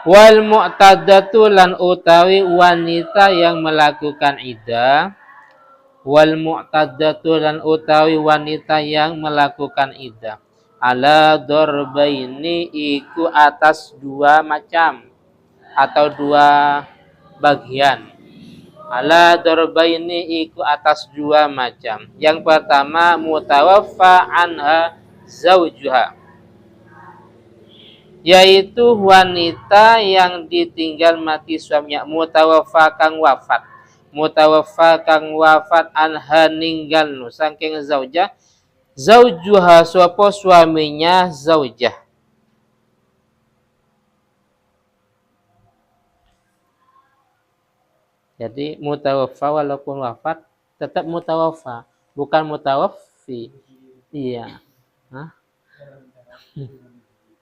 Wal mu'tadatu lan utawi wanita yang melakukan iddah. Wal mu'tadatu lan utawi wanita yang melakukan iddah. Ala dorbaini iku atas dua macam atau dua bagian. Ala dorbaini iku atas dua macam. Yang pertama mutawaffa anha zaujuha, yaitu wanita yang ditinggal mati suaminya. Mutawaffa kang wafat, mutawaffa kang wafat anha ninggal nu saking zaujah, zaujuha sapa suaminya zaujah. Jadi mutawaffa walaupun wafat tetap mutawaffa, bukan mutawaffi. Iya. Hah?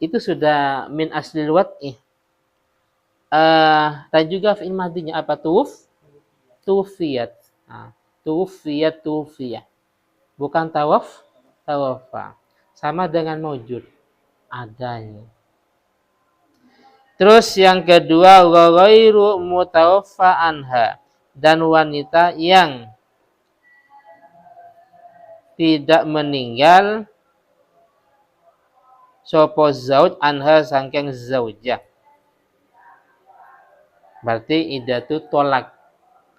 Itu sudah min aslil wad'i. Dan juga fi'il madinya apa? Tufiyat. Nah, tufiyat. Bukan tawaffa. Sama dengan maujud, adanya. Terus yang kedua ghairu mutawaffa anha, dan wanita yang tidak meninggal sapa zauj anha saking zaujah. Berarti iddatul tolak.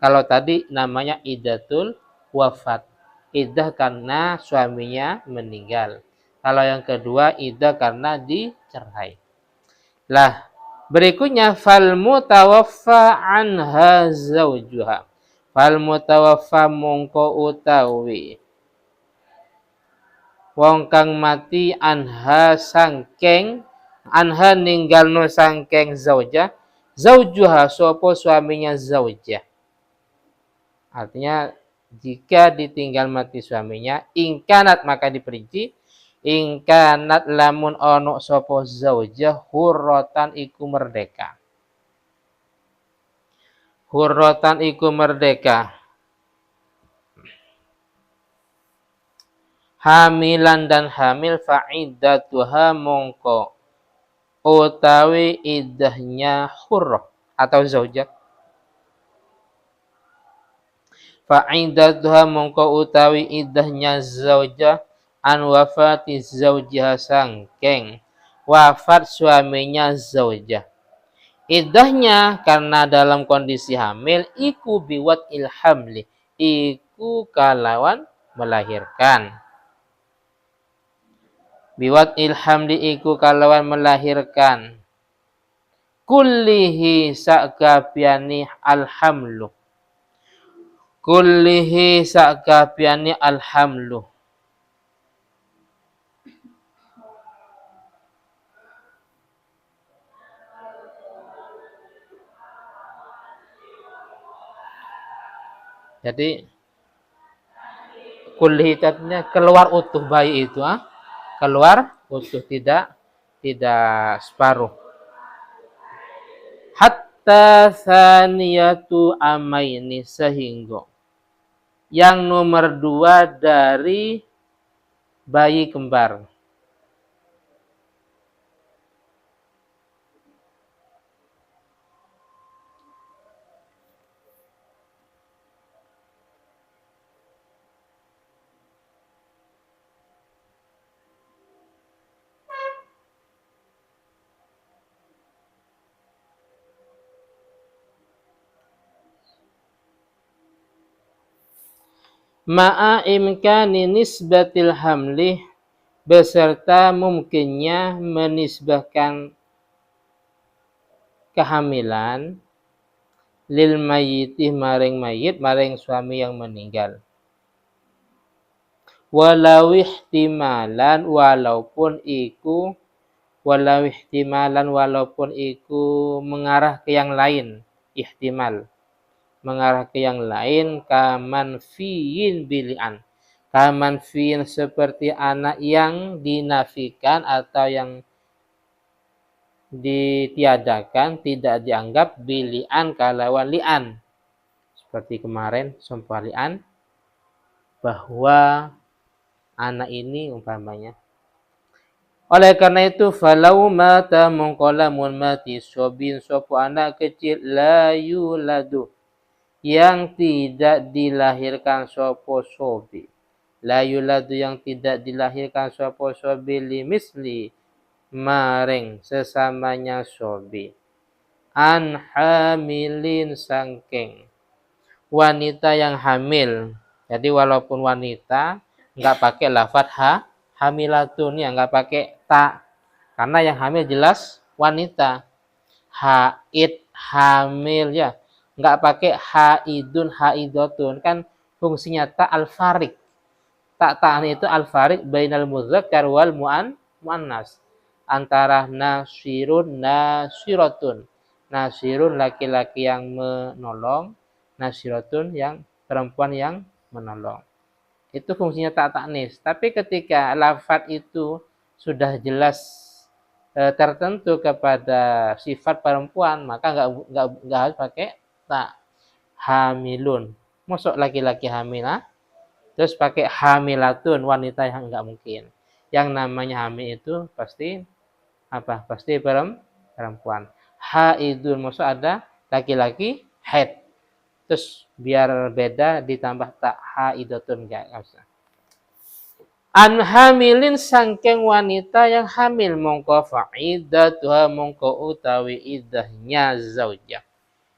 Kalau tadi namanya iddatul wafat. Iddah karena suaminya meninggal. Kalau yang kedua iddah karena dicerai. Lah, berikutnya fal mutawaffa anha zaujuha. Fal mutawaffa mongko utawi wong kang mati anha sangkeng, anha ninggalno sangkeng zaujah, zaujuha sapa suaminya zaujah. Artinya jika ditinggal mati suaminya, ingkanat maka diperinci, ingkanat lamun ono sapa zaujah hurratan iku merdeka. Hurratan iku merdeka. Hamilan dan hamil fa'iddatuha mongko utawi iddahnya hurrah atau zaujah. Fa'iddatuha mongko utawi iddahnya zaujah an wafati zaujiha sangkeng wafat suaminya zaujah. Iddahnya karena dalam kondisi hamil iku biwat ilhamli, iku kalawan melahirkan. Biwat ilhamli iku kalawan melahirkan. Kullihi sa'kabiani alhamlu. Kullihi sa'kabiani alhamlu. Jadi kullihi artinya keluar utuh bayi itu, keluar utuh, tidak separuh. Hatta saniyatu amaini, sehingga yang nomor 2 dari bayi kembar. Ma'a imkani nisbatil hamli, beserta mungkinnya menisbahkan kehamilan lil mayyiti maring mayit, maring suami yang meninggal. Walau ihtimalan walaupun iku mengarah ke yang lain, ihtimal mengarah ke yang lain, kamanfiin bilian, kamanfiin seperti anak yang dinafikan atau yang ditiadakan, tidak dianggap bilian kalawan lian. Seperti kemarin sumpah lian, bahwa anak ini umpamanya Oleh karena itu falau mata mongkolamun mati sobin sopo anak kecil la yuladu yang tidak dilahirkan sopo sobi. La yuladu yang tidak dilahirkan sopo sobi limisli maring sesamanya sobi. An hamilin sangking wanita yang hamil. Jadi walaupun wanita nggak pakai lafadz hamilatun ya, nggak pakai ta, karena yang hamil jelas wanita. Haid hamil ya, nggak pakai haidun haidotun, kan fungsinya ta al-farik. Ta itu al-farik bainal mudzakkar wal muannas, antara nasirun nasiratun. Nasirun laki-laki yang menolong, nasiratun yang perempuan yang menolong. Itu fungsinya ta ta'nis. Tapi ketika lafadz itu sudah jelas tertentu kepada sifat perempuan, maka nggak harus pakai ta. Hamilun, masuk laki-laki hamil, terus pakai hamilatun, wanita yang nggak mungkin. Yang namanya hamil itu pasti apa? Pasti perempuan. Haidun, masuk ada laki-laki haid. Terus biar beda ditambah tak haidatun, enggak usah. An hamilin sangking wanita yang hamil mongko faidatuha mongko utawi idahnya zaujah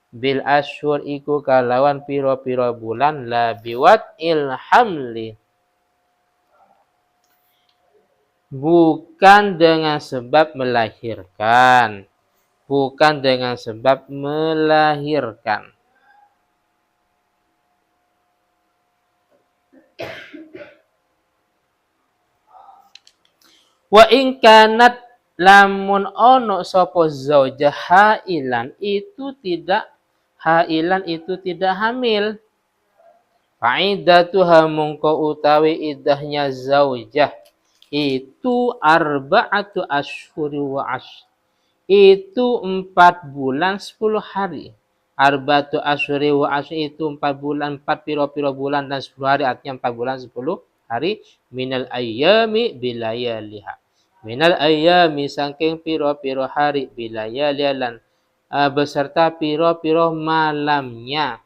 bil asyhur iku kalawan piro-piro bulan la biwat ilhamli, bukan dengan sebab melahirkan, bukan dengan sebab melahirkan. Wa in kanat lamun ono sapa zaujah hailan itu tidak hamil. Faidatuha mongko utawi idahnya zaujah itu arba'atu asyhuri wa itu 4 bulan 10 hari. Arba'atu asyhuri wa itu 4 bulan, 4 piro-piro bulan dan 10 hari, artinya 4 bulan 10 hari. Minal ayyami bilayaliha, minal ayyami saking piro-piro hari, bilayalilan beserta piro-piro malamnya.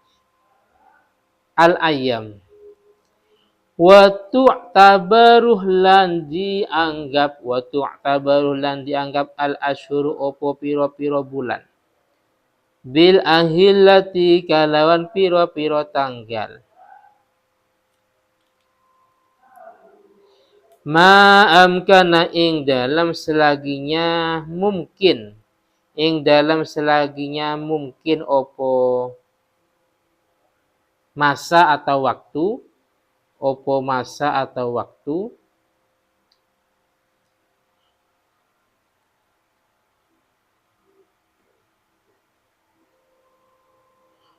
Al ayyam wa tu'tabaruh lan dianggap, wa tu'tabaruh lan dianggap al asyhuru opo piro-piro bulan bil ahillati kalawan piro-piro tanggal. Ma'amkana ing dalam selaginya mungkin, ing dalam selaginya mungkin opo masa atau waktu, opo masa atau waktu.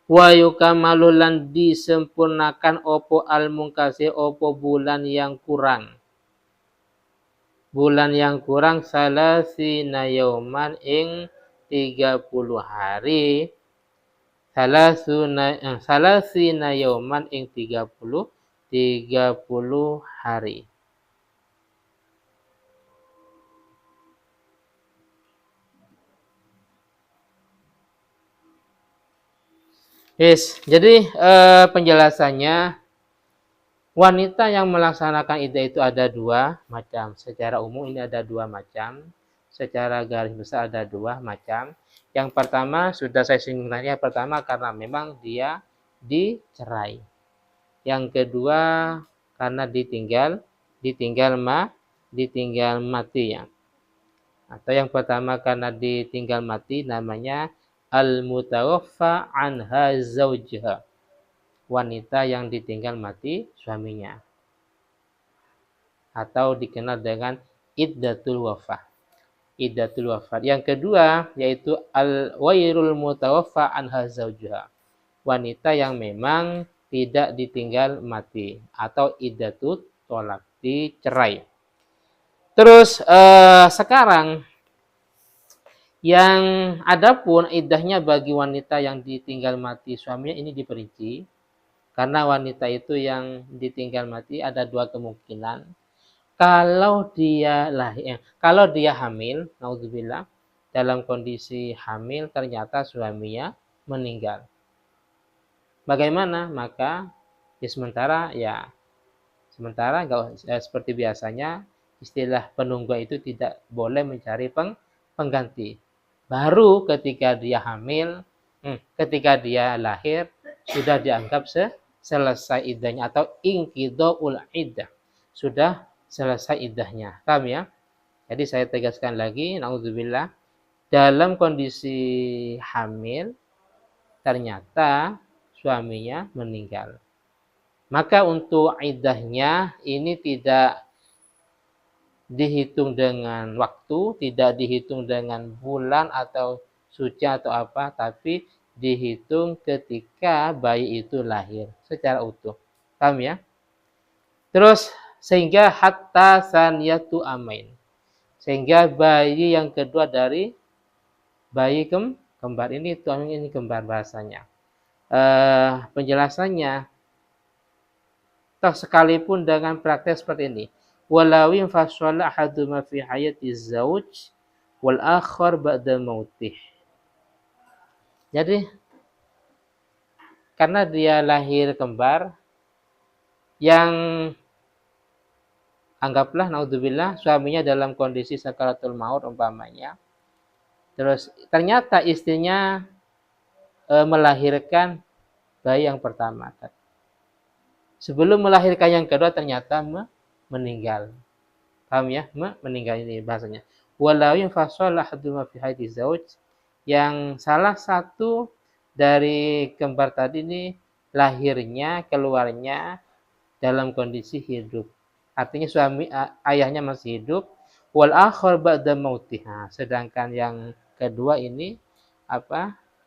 Wa yukamalu lan disempurnakan opo al mungkasi opo bulan yang kurang. Bulan yang kurang salasina yauman ing 30 hari. Salasina yauman ing 30 hari. Yes, jadi penjelasannya, wanita yang melaksanakan iddah itu ada 2 macam. Secara umum ini ada 2 macam. Secara garis besar ada 2 macam. Yang pertama sudah saya singgung tadi, yang pertama karena memang dia dicerai. Yang kedua karena ditinggal mati ya. Atau yang pertama karena ditinggal mati, namanya al-mutawaffa anha zaujha, wanita yang ditinggal mati suaminya, atau dikenal dengan iddatul wafah. Iddatul wafat. Yang kedua yaitu al-wairul mutawaffa anha zaujha, wanita yang memang tidak ditinggal mati atau iddatul tolak, dicerai. Terus sekarang yang adapun iddahnya bagi wanita yang ditinggal mati suaminya ini diperinci. Karena wanita itu yang ditinggal mati ada 2 kemungkinan. kalau dia hamil, naudzubillah, dalam kondisi hamil ternyata suaminya meninggal. Bagaimana? Maka sementara seperti biasanya istilah penunggu itu tidak boleh mencari pengganti. Baru ketika dia hamil, ketika dia lahir sudah dianggap selesai iddahnya atau inqidhaul iddah. Sudah selesai iddahnya. Paham ya? Jadi saya tegaskan lagi, naudzubillah, dalam kondisi hamil ternyata suaminya meninggal. Maka untuk iddahnya ini tidak dihitung dengan waktu, tidak dihitung dengan bulan atau suci atau apa, tapi dihitung ketika bayi itu lahir secara utuh. Paham ya? Terus sehingga hatta saniyatu amain. Sehingga bayi yang kedua dari bayi kembar ini kembar bahasanya. Penjelasannya toh sekalipun dengan praktek seperti ini. Walau infasala ahaduma fi hayati zauj wal akhar ba'da mautih. Jadi karena dia lahir kembar yang anggaplah naudzubillah suaminya dalam kondisi sakaratul maut umpamanya. Terus ternyata istrinya melahirkan bayi yang pertama. Sebelum melahirkan yang kedua ternyata meninggal. Paham ya? Meninggal ini bahasanya. Walau infasala ahaduma fi hayati zauj, yang salah satu dari kembar tadi ini lahirnya, keluarnya dalam kondisi hidup. Artinya ayahnya masih hidup. Wal akhar ba'da mautiha. Sedangkan yang kedua ini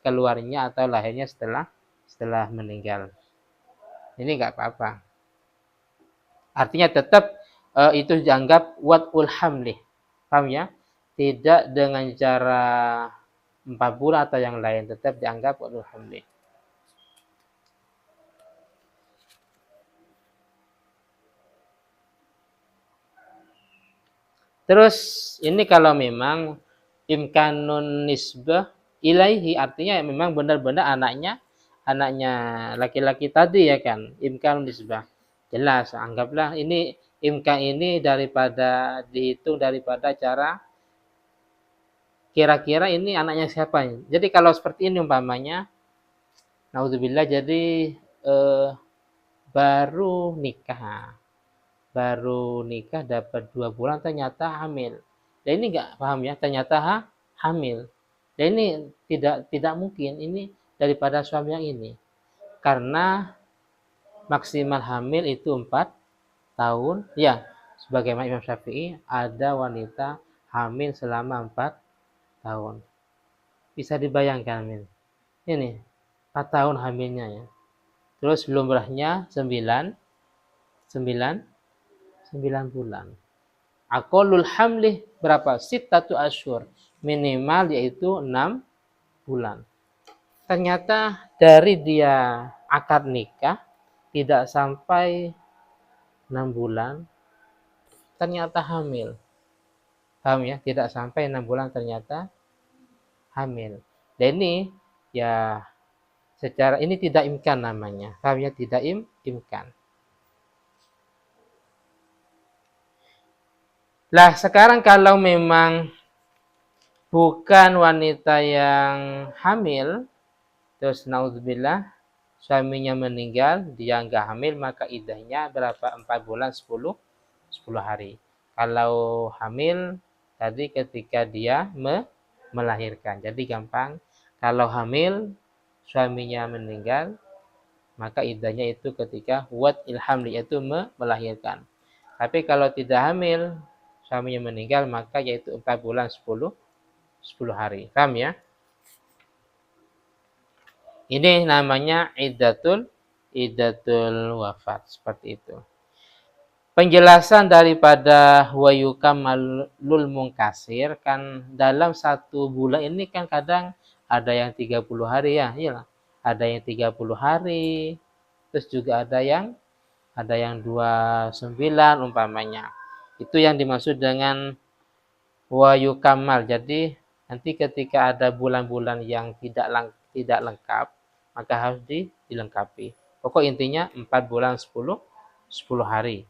keluarnya atau lahirnya setelah meninggal. Ini enggak apa-apa. Artinya tetap itu dianggap wad'ul hamli. Paham ya? Tidak dengan cara 4 bulan atau yang lain, tetap dianggap wad'ul hamli. Terus ini kalau memang imkanun nisbah ilaihi, artinya memang benar-benar anaknya laki-laki tadi ya kan, imkanun nisbah. Jelas, anggaplah ini imkan ini daripada dihitung daripada cara kira-kira ini anaknya siapa. Jadi kalau seperti ini umpamanya, naudzubillah, jadi baru nikah dapat 2 bulan ternyata hamil. Dan ini enggak paham ya, ternyata hamil. Dan ini tidak mungkin ini daripada suami yang ini. Karena maksimal hamil itu 4 tahun. Ya, sebagaimana Imam Syafi'i, ada wanita hamil selama 4 tahun. Bisa dibayangkan, Min. Ini 4 tahun hamilnya ya. Terus lumrahnya 9 bulan. Aqallul hamlih berapa? 6 asyhur. Minimal yaitu 6 bulan. Ternyata dari dia akad nikah tidak sampai 6 bulan ternyata hamil. Paham ya? Tidak sampai 6 bulan ternyata hamil. Dan ini ya secara ini tidak imkan namanya. Paham ya? Tidak imkan. Lah sekarang kalau memang bukan wanita yang hamil, terus naudzubillah suaminya meninggal, dia enggak hamil, maka iddahnya berapa? 4 bulan 10 hari. Kalau hamil tadi ketika dia melahirkan. Jadi gampang. Kalau hamil suaminya meninggal, maka iddahnya itu ketika wad'il hamli, yaitu melahirkan. Tapi kalau tidak hamil, suaminya meninggal, maka yaitu 4 bulan 10 hari. Paham ya? Ini namanya iddatul wafat, seperti itu. Penjelasan daripada wayukamalul munkasir, kan dalam 1 bulan ini kan kadang ada yang 30 hari ya, iyalah. Ada yang 30 hari, terus juga ada yang 29 umpamanya. Itu yang dimaksud dengan wayu kamal. Jadi nanti ketika ada bulan-bulan yang tidak lengkap, maka harus dilengkapi. Pokok intinya 4 bulan 10 hari.